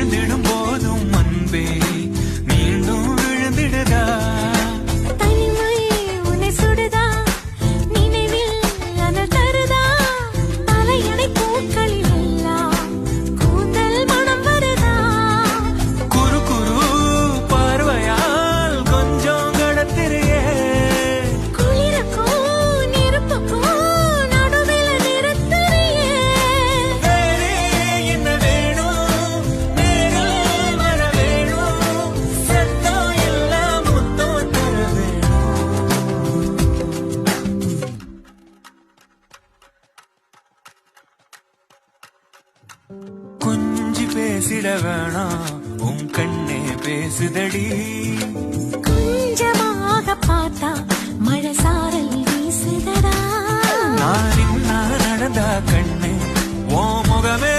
விழுந்திடும் போதும் அன்பே மீண்டும் விழுந்திடுதா? தனிமை உன்னை சுடுதா? நினைவில் அனல் தருதா? தலையணை பூக்களில் எல்லாம் கூந்தல் மனம் வருதா? குறு குறு பார்வையால் கொஞ்சம் கடத்திரியே. குளிருக்கும் நெருப்புக்கும் நடுவில் நிறுத்தறியே. வேறே என்ன வேணும்? நேரில் வர வேணும். சத்தம் எல்லாம் முத்தம் தர வேணும். கொஞ்சி பேசிட வேணாம், உன் கண்ணே பேசுதடி. கொஞ்சமாக பார்த்தா மழை சாரல் வீசுதடா. நான் நடந்தா கண்ணே உன் முகமே